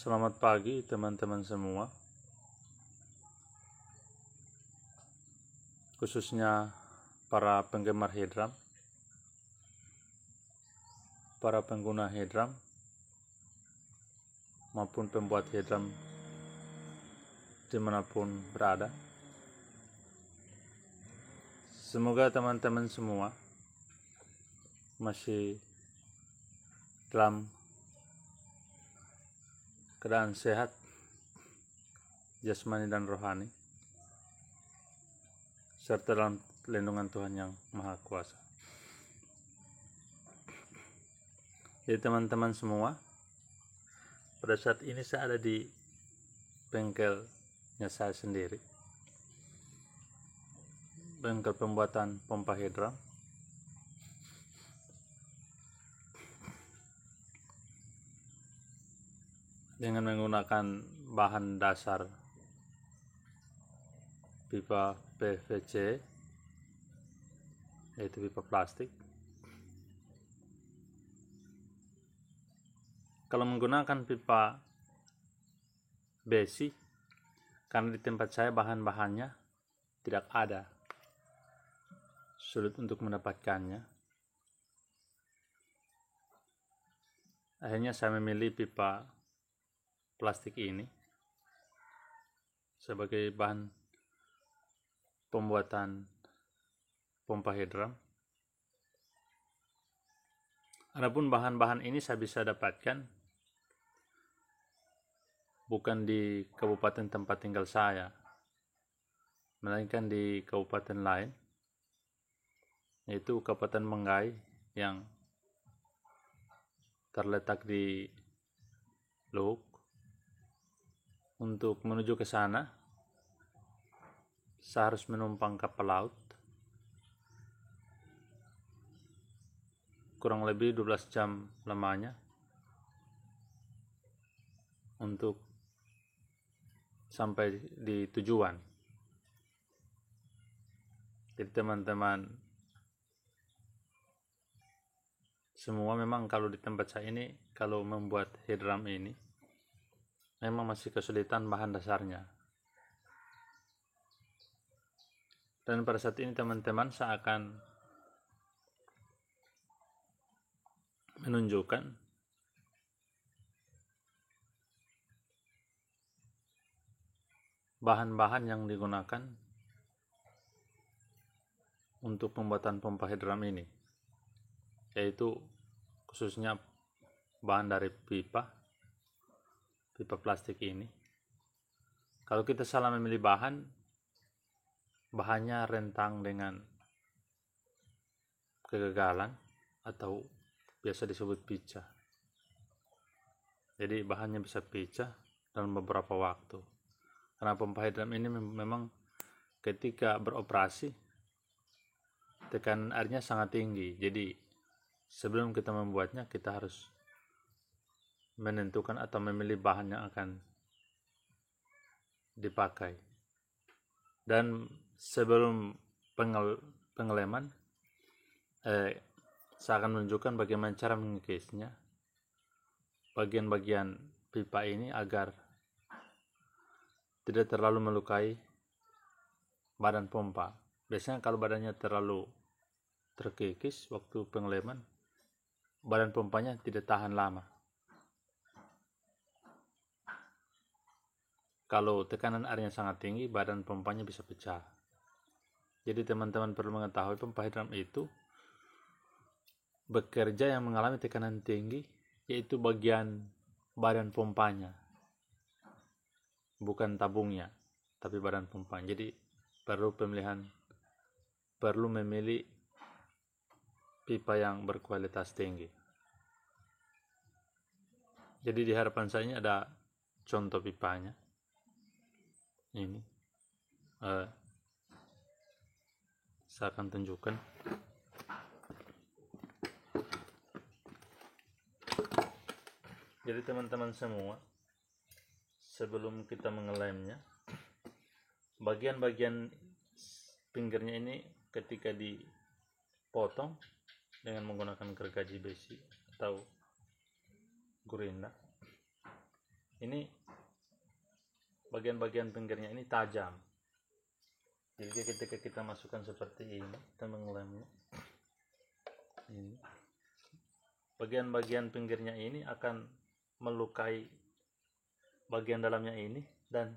Selamat pagi teman-teman semua, khususnya para penggemar Hedram, para pengguna Hedram, maupun pembuat Hedram dimanapun berada. Semoga teman-teman semua masih dalam keadaan sehat jasmani dan rohani, serta dalam lindungan Tuhan yang Maha Kuasa. Jadi teman-teman semua, pada saat ini saya ada di bengkelnya saya sendiri, bengkel pembuatan pompa Hedram. Dengan menggunakan bahan dasar pipa PVC, yaitu pipa plastik. Kalau menggunakan pipa besi, karena di tempat saya bahan-bahannya tidak ada, sulit untuk mendapatkannya, akhirnya saya memilih pipa plastik ini sebagai bahan pembuatan pompa Hedram. Adapun bahan-bahan ini saya bisa dapatkan bukan di kabupaten tempat tinggal saya, melainkan di kabupaten lain, yaitu Kabupaten Menggai yang terletak di Luhuk. Untuk menuju ke sana, saya harus menumpang kapal laut kurang lebih 12 jam lamanya untuk sampai di tujuan. Jadi teman-teman semua, memang kalau di tempat saya ini, kalau membuat Hedram ini memang masih kesulitan bahan dasarnya. Dan pada saat ini teman-teman, saya akan menunjukkan bahan-bahan yang digunakan untuk pembuatan pompa Hedram ini, yaitu khususnya bahan dari pipa plastik ini. Kalau kita salah memilih bahannya rentang dengan kegagalan atau biasa disebut pecah. Jadi bahannya bisa pecah dalam beberapa waktu, karena pompa Hedram ini memang ketika beroperasi tekanan airnya sangat tinggi. Jadi sebelum kita membuatnya, kita harus menentukan atau memilih bahan yang akan dipakai. Dan sebelum pengeleman, saya akan menunjukkan bagaimana cara mengikisnya bagian-bagian pipa ini agar tidak terlalu melukai badan pompa. Biasanya kalau badannya terlalu terkikis waktu pengeleman, badan pompanya tidak tahan lama. Kalau tekanan airnya sangat tinggi, badan pompanya bisa pecah. Jadi teman-teman perlu mengetahui, pompa Hedram itu bekerja yang mengalami tekanan tinggi, yaitu bagian badan pompanya, bukan tabungnya, tapi badan pompanya. Jadi perlu memilih pipa yang berkualitas tinggi. Jadi di hadapan saya ini ada contoh pipanya. Ini saya akan tunjukkan. Jadi teman-teman semua, sebelum kita mengelemnya, bagian-bagian pinggirnya ini ketika dipotong dengan menggunakan gergaji besi atau gurinda, ini bagian-bagian pinggirnya ini tajam. Jadi ketika kita masukkan seperti ini, kita mengelemnya, ini bagian-bagian pinggirnya ini akan melukai bagian dalamnya ini dan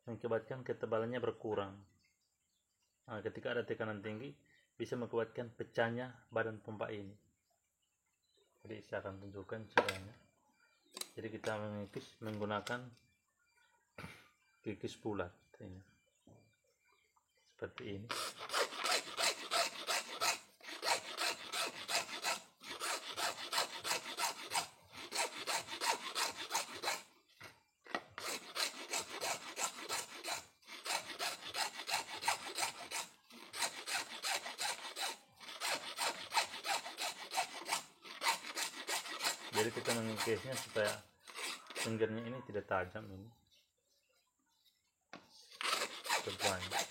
mengakibatkan ketebalannya berkurang. Nah, ketika ada tekanan tinggi bisa mengakibatkan pecahnya badan pompa ini. Jadi saya akan tunjukkan caranya. Jadi kita mengikis menggunakan kikis bulat ini. Seperti ini. Jadi kita mengikisnya supaya pinggirnya ini tidak tajam ini. Terbanyak.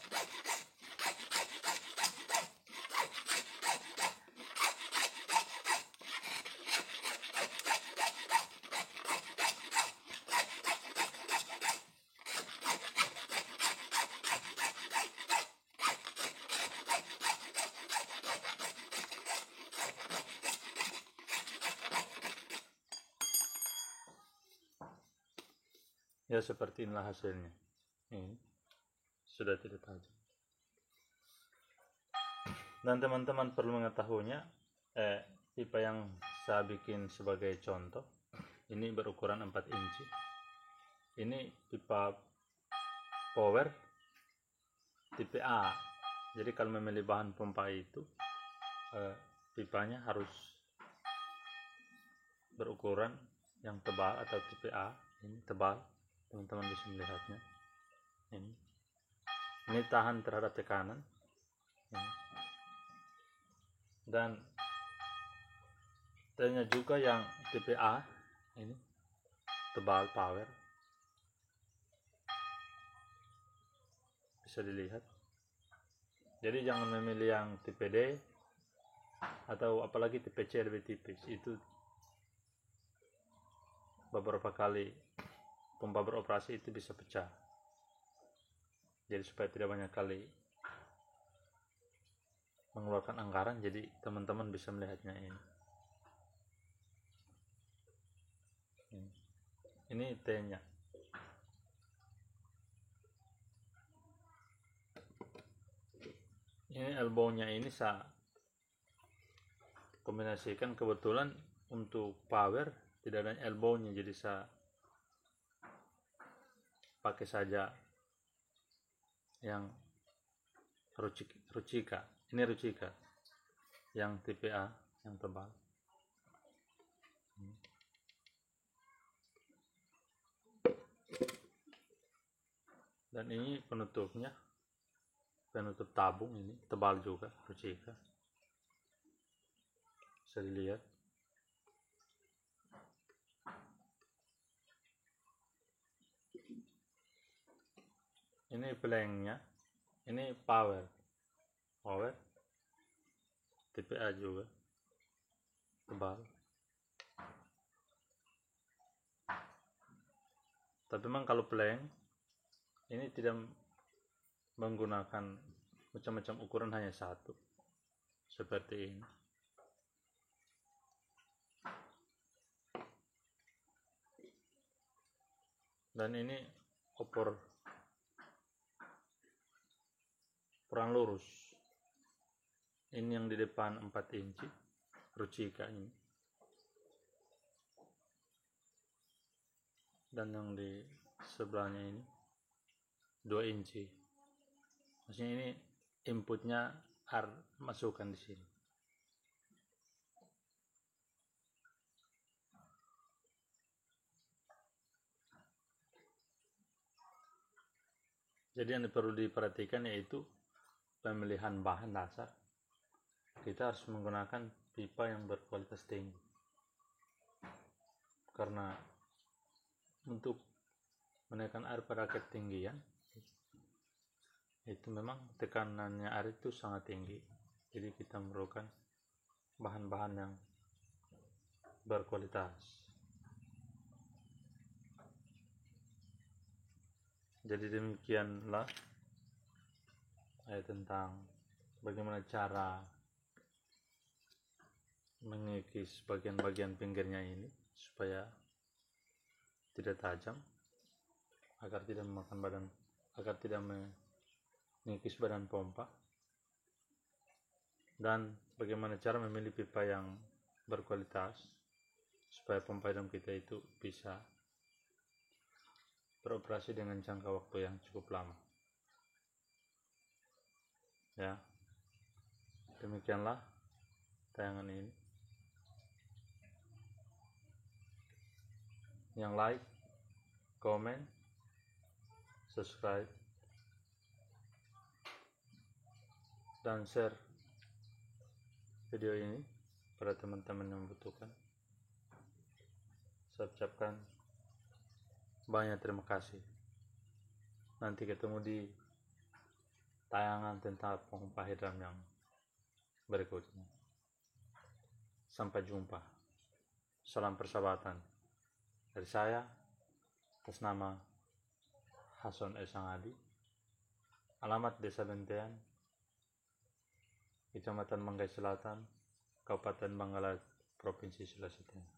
Ya seperti inilah hasilnya. Ini sudah tidak tajam. Dan teman-teman perlu mengetahuinya, pipa yang saya bikin sebagai contoh ini berukuran 4 inci. Ini pipa power tipe A. Jadi kalau memilih bahan pompa itu pipanya harus berukuran yang tebal atau tipe A. Ini tebal, teman-teman bisa melihatnya. Ini tahan terhadap tekanan. Ini. Dan ternyata juga yang tipe A ini tebal power, bisa dilihat. Jadi jangan memilih yang tipe D atau apalagi tipe C lebih tipis, itu beberapa kali pompa beroperasi itu bisa pecah. Jadi supaya tidak banyak kali mengeluarkan anggaran, jadi teman-teman bisa melihatnya ini. Ini T-nya. Ini elbow-nya ini saya kombinasikan, kebetulan untuk power tidak ada elbow-nya, jadi saya pakai saja yang Ruchika. Ini Ruchika yang tipe A yang tebal. Dan ini penutupnya, penutup tabung ini tebal juga Ruchika, bisa dilihat. Ini planknya, ini power tipe A juga tebal. Tapi memang kalau plank ini tidak menggunakan macam-macam ukuran, hanya satu seperti ini. Dan ini ukuran lurus. Ini yang di depan 4 inci Ruchika ini. Dan yang di sebelahnya ini 2 inci. Maksudnya ini inputnya masukkan di sini. Jadi yang perlu diperhatikan yaitu pemilihan bahan dasar. Kita harus menggunakan pipa yang berkualitas tinggi, karena untuk menaikkan air pada ketinggian itu memang tekanannya air itu sangat tinggi. Jadi kita memerlukan bahan-bahan yang berkualitas. Jadi demikianlah tentang bagaimana cara mengikis bagian-bagian pinggirnya ini supaya tidak tajam, agar tidak mengikis badan pompa, dan bagaimana cara memilih pipa yang berkualitas supaya pompa hidram kita itu bisa beroperasi dengan jangka waktu yang cukup lama. Ya, demikianlah tayangan ini. Yang like, komen, subscribe, dan share video ini pada teman-teman yang membutuhkan. Saya ucapkan banyak terima kasih. Nanti ketemu di tayangan tentang pompa hidram yang berikutnya. Sampai jumpa. Salam persahabatan dari saya atas nama Hasan Esangadi, alamat Desa Bentean, Kecamatan Manggai Selatan, Kabupaten Bangkalan, Provinsi Sulawesi Tengah.